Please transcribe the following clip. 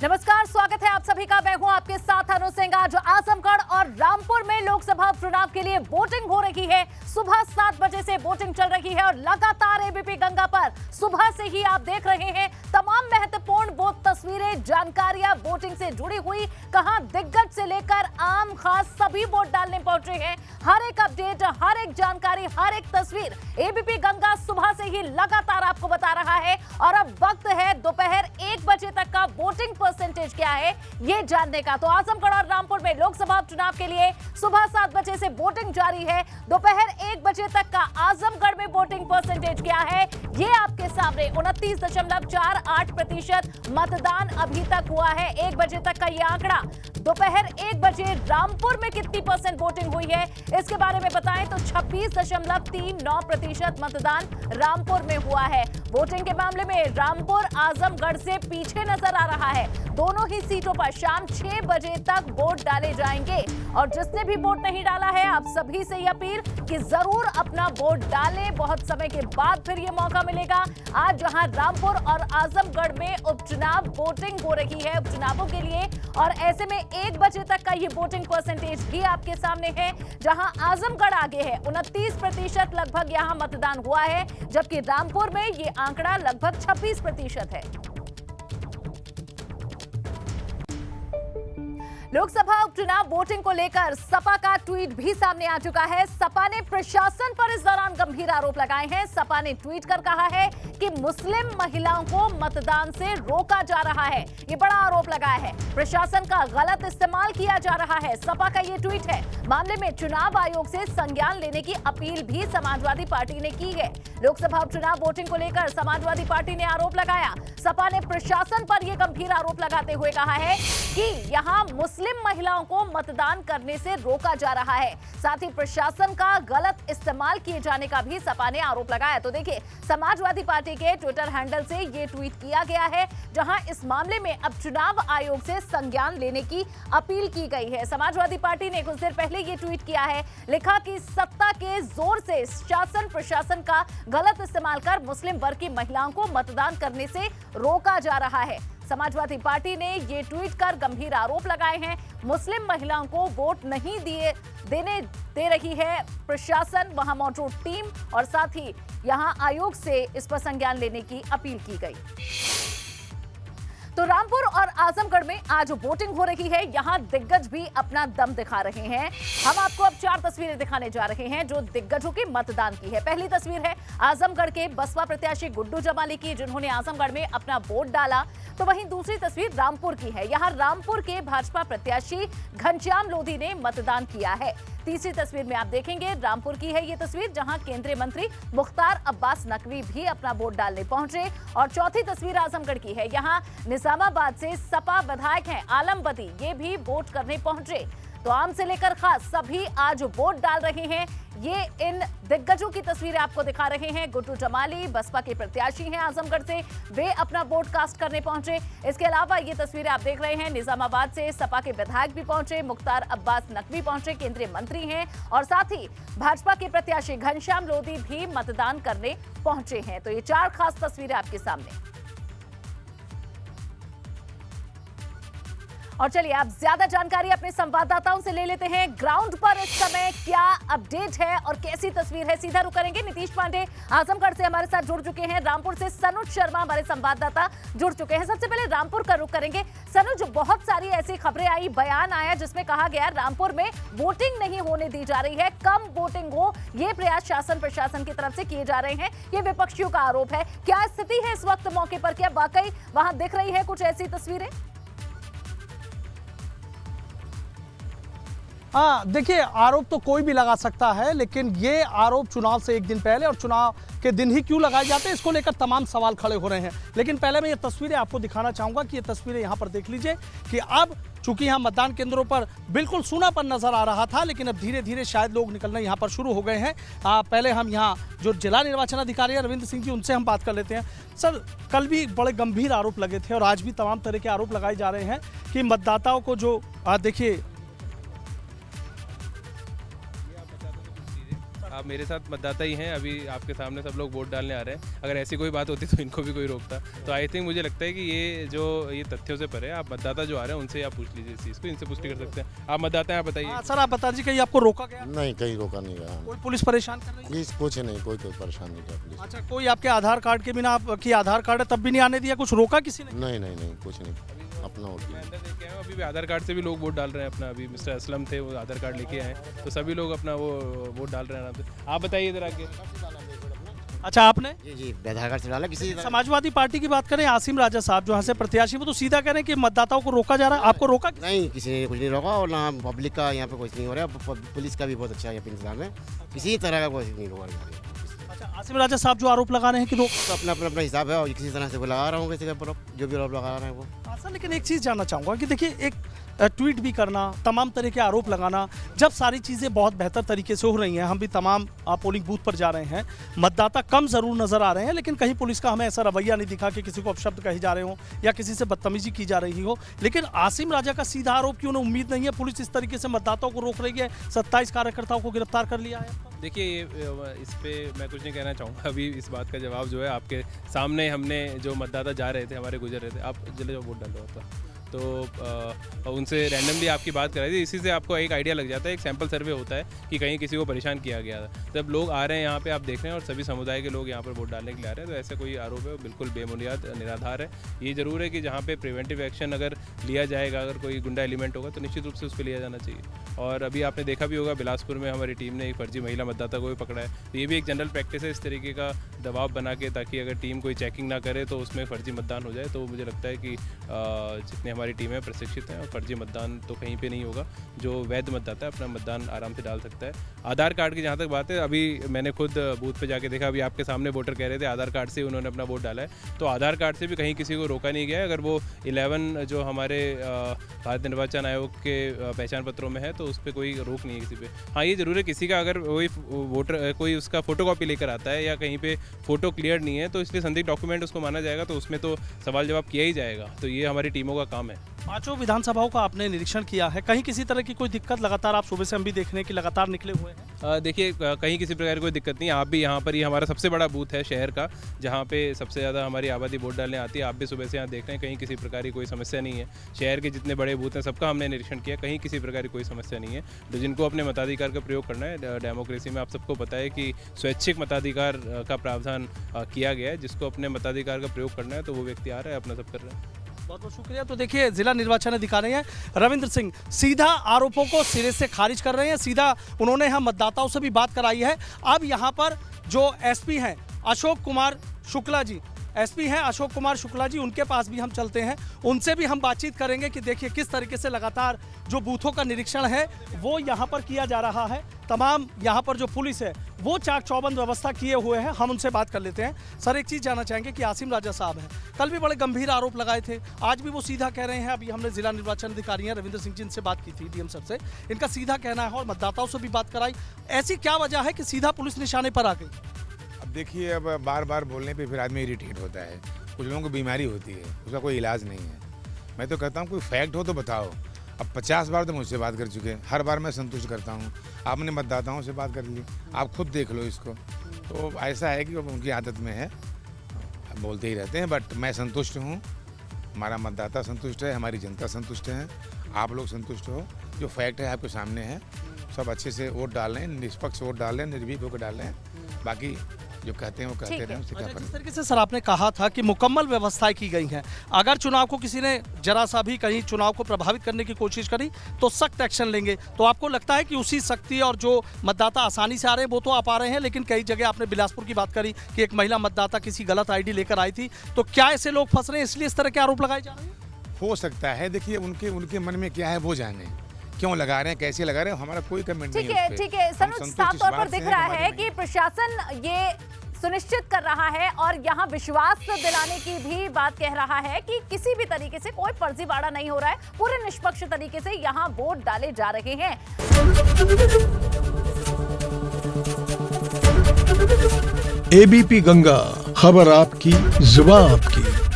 नमस्कार, स्वागत है आप सभी का। मैं हूं आपके साथ अनु सिंह। आज आजमगढ़ और रामपुर में लोकसभा उपचुनाव के लिए वोटिंग हो रही है। सुबह 7 बजे से वोटिंग चल रही है और लगातार एबीपी गंगा पर सुबह से ही आप देख रहे हैं तमाम महत्वपूर्ण वोट तस्वीरें, जानकारियां वोटिंग से जुड़ी हुई। कहां दिग्गज से लेकर आम खास सभी वोट डालने पहुंचे हैं। हर एक अपडेट, हर एक जानकारी, हर एक तस्वीर एबीपी गंगा सुबह से ही लगातार आपको बता रहा है। और अब वक्त है दोपहर 1 बजे तक का वोटिंग परसेंटेज क्या है ये जानने का। तो आजमगढ़ और रामपुर में लोकसभा उपचुनाव के लिए सुबह 7 बजे से वोटिंग जारी है। दोपहर 1 बजे तक का आजमगढ़ में वोटिंग परसेंटेज क्या है ये आपके सामने। 29.48% मतदान अभी तक हुआ है। 1 बजे तक का ये आंकड़ा। दोपहर 1 बजे रामपुर में कितनी परसेंट वोटिंग हुई है इसके बारे में बताएं तो 26.39% मतदान रामपुर में हुआ है। वोटिंग के मामले में रामपुर आजमगढ़ से पीछे नजर आ रहा है। दोनों ही सीटों पर शाम 6 बजे तक वोट डाले जाएंगे। और जिसने भी वोट नहीं डाला है, आप सभी से अपील कि जरूर अपना वोट डालें। बहुत समय के बाद फिर ये मौका मिलेगा। आज जहां रामपुर और आजमगढ़ में उपचुनाव वोटिंग हो रही है उपचुनावों के लिए, और ऐसे में 1 बजे तक का ये वोटिंग परसेंटेज भी आपके सामने है। जहां आजमगढ़ आगे है, 29% लगभग यहां मतदान हुआ है, जबकि रामपुर में ये आंकड़ा लगभग 26% है। लोकसभा उपचुनाव वोटिंग को लेकर सपा का ट्वीट भी सामने आ चुका है। सपा ने प्रशासन पर इस दौरान गंभीर आरोप लगाए हैं। सपा ने ट्वीट कर कहा है कि मुस्लिम महिलाओं को मतदान से रोका जा रहा है। ये बड़ा आरोप लगाया है। प्रशासन का गलत इस्तेमाल किया जा रहा है। सपा का ये ट्वीट है। मामले में चुनाव आयोग से संज्ञान लेने की अपील भी समाजवादी पार्टी ने की है। लोकसभा उपचुनाव वोटिंग को लेकर समाजवादी पार्टी ने आरोप लगाया। सपा ने प्रशासन पर यह गंभीर आरोप लगाते हुए कहा है कि यहां मुस्लिम महिलाओं को मतदान करने से रोका जा रहा है। साथ ही प्रशासन का गलत इस्तेमाल किए जाने का भी सपा ने आरोप लगाया। तो देखिए, समाजवादी पार्टी के ट्विटर हैंडल से ये ट्वीट किया गया है, जहां इस मामले में अब चुनाव आयोग से संज्ञान लेने की अपील की गई है। समाजवादी पार्टी ने कुछ देर पहले ये ट्वीट किया है, लिखा कि सत्ता के जोर से शासन प्रशासन का गलत इस्तेमाल कर मुस्लिम वर्ग की महिलाओं को मतदान करने से रोका जा रहा है। समाजवादी पार्टी ने ये ट्वीट कर गंभीर आरोप लगाए हैं। मुस्लिम महिलाओं को वोट नहीं देने दे रही है प्रशासन, वहां मौजूद टीम, और साथ ही यहां आयोग से इस पर संज्ञान लेने की अपील की गई। तो रामपुर और आजमगढ़ में आज वोटिंग हो रही है। यहां दिग्गज भी अपना दम दिखा रहे हैं। हम आपको अब 4 तस्वीरें दिखाने जा रहे हैं जो दिग्गजों के मतदान की है। पहली तस्वीर है आजमगढ़ के बसपा प्रत्याशी गुड्डू जमाली की, जिन्होंने आजमगढ़ में अपना वोट डाला। तो वहीं दूसरी तस्वीर रामपुर की है। यहां रामपुर के भाजपा प्रत्याशी घनश्याम लोधी ने मतदान किया है। तीसरी तस्वीर में आप देखेंगे रामपुर की है ये तस्वीर, जहां केंद्रीय मंत्री मुख्तार अब्बास नकवी भी अपना वोट डालने पहुंचे। और चौथी तस्वीर आजमगढ़ की है। यहां निजामाबाद से सपा विधायक हैं आलम बदी, ये भी वोट करने पहुंचे। तो आम से लेकर खास सभी आज वोट डाल रहे हैं। ये इन दिग्गजों की तस्वीरें आपको दिखा रहे हैं। गुड्डू जमाली बसपा के प्रत्याशी हैं आजमगढ़ से, वे अपना वोट कास्ट करने पहुंचे। इसके अलावा ये तस्वीरें आप देख रहे हैं, निजामाबाद से सपा के विधायक भी पहुंचे, मुख्तार अब्बास नकवी पहुंचे, केंद्रीय मंत्री हैं, और साथ ही भाजपा के प्रत्याशी घनश्याम लोधी भी मतदान करने पहुंचे हैं। तो ये 4 खास तस्वीरें आपके सामने। और चलिए आप ज्यादा जानकारी अपने संवाददाताओं से ले लेते हैं। ग्राउंड पर इस समय क्या अपडेट है और कैसी तस्वीर है, सीधा रुक करेंगे। नीतीश पांडे आजमगढ़ से हमारे साथ जुड़ चुके हैं। रामपुर से सनुज शर्मा हमारे संवाददाता जुड़ चुके हैं। सबसे पहले रामपुर का रुख करेंगे। सनुज, बहुत सारी ऐसी खबरें आई, बयान आया जिसमें कहा गया रामपुर में वोटिंग नहीं होने दी जा रही है, कम वोटिंग हो, ये प्रयास शासन प्रशासन की तरफ से किए जा रहे हैं, ये विपक्षियों का आरोप है। क्या स्थिति है इस वक्त मौके पर? क्या वाकई वहां दिख रही है कुछ ऐसी तस्वीरें? हाँ, देखिए, आरोप तो कोई भी लगा सकता है, लेकिन ये आरोप चुनाव से एक दिन पहले और चुनाव के दिन ही क्यों लगाए जाते हैं, इसको लेकर तमाम सवाल खड़े हो रहे हैं। लेकिन पहले मैं ये तस्वीरें आपको दिखाना चाहूँगा कि ये तस्वीरें यहाँ पर देख लीजिए कि अब चूंकि यहाँ मतदान केंद्रों पर बिल्कुल सूनापन नजर आ रहा था, लेकिन अब धीरे धीरे शायद लोग निकलना यहाँ पर शुरू हो गए हैं। पहले हम यहाँ जो जिला निर्वाचन अधिकारी है रविंद्र सिंह जी, उनसे हम बात कर लेते हैं। सर, कल भी बड़े गंभीर आरोप लगे थे और आज भी तमाम तरह के आरोप लगाए जा रहे हैं कि मतदाताओं को जो देखिए आप मेरे साथ मतदाता ही हैं, अभी आपके सामने सब लोग वोट डालने आ रहे हैं। अगर ऐसी कोई बात होती तो इनको भी कोई रोकता। तो आई थिंक मुझे लगता है कि ये तथ्यों से परे, आप मतदाता जो आ रहे हैं उनसे आप पूछ लीजिए इस चीज़ को, इनसे पुष्टि कर सकते हैं। आप मतदाता हैं, आप बताइए। सर आप बता दीजिए, कहीं आपको रोका गया? नहीं, कहीं रोका नहीं गया। कोई पुलिस परेशान कर रही है? पुलिस कुछ नहीं, कोई परेशान नहीं किया पुलिस। अच्छा, कोई आपके आधार कार्ड के बिना, आपकी आधार कार्ड है तब भी नहीं आने दिया? कुछ रोका किसी ने? नहीं, कुछ नहीं, अपना वोट मैं अंदर देख के आया हूं, अभी भी आधार कार्ड से भी लोग वोट डाल रहे हैं अपना। अभी मिस्टर असलम थे, वो आधार कार्ड लेके आए, तो सभी लोग अपना वो वोट डाल रहे हैं आराम से। आप बताइए इधर आके। अच्छा, आपने? जी, आधार कार्ड से डाला किसी। समाजवादी पार्टी की बात करें, आसिम राजा साहब जो यहाँ से प्रत्याशी, वो तो सीधा कह रहे हैं कि मतदाताओं को रोका जा रहा है। आपको रोका? नहीं, किसी ने कुछ नहीं रोका, और ना पब्लिक का यहाँ पे कुछ नहीं हो रहा है। पुलिस का भी बहुत अच्छा है इंतजाम है, किसी तरह का कोई नहीं रोका जा रहा है। अच्छा, आसिम राजा साहब जो आरोप लगा रहे हैं कि रोक, तो अपना हिसाब है, और किसी तरह से वो लगा रहा हूँ, किसी का जो भी आरोप लगा रहे हैं वो। सर लेकिन एक चीज़ जानना चाहूँगा कि देखिए, एक ट्वीट भी करना, तमाम तरह के आरोप लगाना, जब सारी चीज़ें बहुत बेहतर तरीके से हो रही हैं, हम भी तमाम पोलिंग बूथ पर जा रहे हैं, मतदाता कम ज़रूर नज़र आ रहे हैं, लेकिन कहीं पुलिस का हमें ऐसा रवैया नहीं दिखा कि किसी को अपशब्द कहे जा रहे हो या किसी से बदतमीजी की जा रही हो। लेकिन आसिम राजा का सीधा आरोप कि उन्हें उम्मीद नहीं है पुलिस इस तरीके से मतदाताओं को रोक रही है, 27 कार्यकर्ताओं को गिरफ्तार कर लिया है। देखिए, ये इस पे मैं कुछ नहीं कहना चाहूँगा। अभी इस बात का जवाब जो है आपके सामने, हमने जो मतदाता जा रहे थे, हमारे गुजर रहे थे, आप जल्दी जो वोट डाल रहा होता तो उनसे रैंडमली आपकी बात कराई थी। इसी से आपको एक आइडिया लग जाता है, एक सैंपल सर्वे होता है कि कहीं किसी को परेशान किया गया था। जब लोग आ रहे हैं यहाँ पे, आप देख रहे हैं, और सभी समुदाय के लोग यहाँ पर वोट डालने के लिए आ रहे हैं, तो ऐसा कोई आरोप है वो बिल्कुल बेबुनियाद, निराधार है। ये ज़रूर है कि जहाँ पे प्रिवेंटिव एक्शन अगर लिया जाएगा, अगर कोई गुंडा एलिमेंट होगा तो निश्चित रूप से उस पर लिया जाना चाहिए। और अभी आपने देखा भी होगा, बिलासपुर में हमारी टीम ने एक फर्जी महिला मतदाता को भी पकड़ा है। तो ये भी एक जनरल प्रैक्टिस है इस तरीके का दबाव बना के, ताकि अगर टीम कोई चेकिंग ना करे तो उसमें फर्जी मतदान हो जाए। तो मुझे लगता है कि जितनी हमारी टीम है प्रशिक्षित हैं, और फर्जी मतदान तो कहीं पे नहीं होगा। जो वैध मतदाता है अपना मतदान आराम से डाल सकता है। आधार कार्ड की जहाँ तक बात है, अभी मैंने खुद बूथ पे जाके देखा, अभी आपके सामने वोटर कह रहे थे आधार कार्ड से उन्होंने अपना वोट डाला है, तो आधार कार्ड से भी कहीं किसी को रोका नहीं गया है। अगर वो 11 जो हमारे भारत निर्वाचन आयोग के पहचान पत्रों में है, तो उस पर कोई रोक नहीं है किसी पे। हाँ, ये ज़रूर है, किसी का अगर वही वोटर कोई उसका फोटोकॉपी लेकर आता है या कहीं पे फोटो क्लियर नहीं है, तो इसलिए संदिग्ध डॉक्यूमेंट उसको माना जाएगा, तो उसमें तो सवाल जवाब किया ही जाएगा। तो ये हमारी टीमों का काम है। पांचों विधानसभाओं का आपने निरीक्षण किया है, कहीं किसी तरह की कोई दिक्कत लगातार, आप सुबह से हम भी देख रहे हैं कि लगातार निकले हुए हैं? देखिए, कहीं किसी प्रकार की कोई दिक्कत नहीं है। आप भी यहाँ पर, ये हमारा सबसे बड़ा बूथ है शहर का, जहाँ पे सबसे ज़्यादा हमारी आबादी वोट डालने आती है। आप भी सुबह से यहाँ देख रहे हैं, कहीं किसी प्रकार की कोई समस्या नहीं है। शहर के जितने बड़े बूथ हैं सबका हमने निरीक्षण किया, कहीं किसी प्रकार की कोई समस्या नहीं है। तो जिनको अपने मताधिकार का प्रयोग करना है, डेमोक्रेसी में आप सबको पता है कि स्वैच्छिक मताधिकार का प्रावधान किया गया है। जिसको अपने मताधिकार का प्रयोग करना है, तो वो व्यक्ति आ रहा है, अपना सब कर रहा है। बहुत बहुत शुक्रिया। तो देखिए, जिला निर्वाचन अधिकारी हैं रविंद्र सिंह सीधा आरोपों को सिरे से खारिज कर रहे हैं। सीधा उन्होंने यहाँ मतदाताओं से भी बात कराई है। अब यहाँ पर जो एसपी हैं अशोक कुमार शुक्ला जी, एसपी हैं अशोक कुमार शुक्ला जी, उनके पास भी हम चलते हैं, उनसे भी हम बातचीत करेंगे कि देखिए किस तरीके से लगातार जो बूथों का निरीक्षण है वो यहाँ पर किया जा रहा है। तमाम यहाँ पर जो पुलिस है वो चाक चौबंद व्यवस्था किए हुए हैं। हम उनसे बात कर लेते हैं। सर, एक चीज़ जानना चाहेंगे कि आसिम राजा साहब हैं, कल भी बड़े गंभीर आरोप लगाए थे, आज भी वो सीधा कह रहे हैं। अभी हमने जिला निर्वाचन अधिकारी हैं रविंद्र सिंह जी, इनसे बात की थी, डीएम सर से, इनका सीधा कहना है और मतदाताओं से भी बात कराई। ऐसी क्या वजह है कि सीधा पुलिस निशाने पर आ गई? अब देखिए, अब बार बार बोलने पे फिर आदमी इरिटेट होता है। कुछ लोगों को बीमारी होती है, उसका कोई इलाज नहीं है। मैं तो कहता हूँ कोई फैक्ट हो तो बताओ। अब 50 बार तो मुझसे बात कर चुके हैं, हर बार मैं संतुष्ट करता हूँ। आपने मतदाताओं से बात कर ली, आप खुद देख लो इसको। तो ऐसा है कि उनकी आदत में है, बोलते ही रहते हैं, बट मैं संतुष्ट हूँ, हमारा मतदाता संतुष्ट है, हमारी जनता संतुष्ट है, आप लोग संतुष्ट हो। जो फैक्ट है आपके सामने है, सब अच्छे से वोट डाल रहे हैं, निष्पक्ष वोट डाल रहे हैं, निर्भीक होकर डाल रहे हैं। बाकी जो कहते हैं वो कहते रहे। अच्छा, जिस तरीके से सर आपने कहा था कि मुकम्मल व्यवस्थाएं की गई हैं, अगर चुनाव को किसी ने जरा सा भी कहीं चुनाव को प्रभावित करने की कोशिश करी तो सख्त एक्शन लेंगे, तो आपको लगता है कि उसी सख्ती और जो मतदाता आसानी से आ रहे हैं वो तो आ पा रहे हैं, लेकिन कई जगह आपने बिलासपुर की बात करी कि एक महिला मतदाता किसी गलत आईडी लेकर आई थी, तो क्या ऐसे लोग फंस रहे हैं इसलिए इस तरह के आरोप लगाए जा रहे हैं? हो सकता है। देखिए, उनके मन में क्या है वो जाने, क्यों लगा रहे हैं, कैसे लगा रहे हैं, हमारा कोई कमेंट नहीं है। ठीक है सर, साफ तौर पर दिख रहा है कि प्रशासन ये सुनिश्चित कर रहा है और यहाँ विश्वास दिलाने की भी बात कह रहा है कि किसी भी तरीके से कोई फर्जीवाड़ा नहीं हो रहा है, पूरे निष्पक्ष तरीके से यहाँ वोट डाले जा रहे हैं। एबीपी गंगा, खबर आपकी, जुबान आपकी।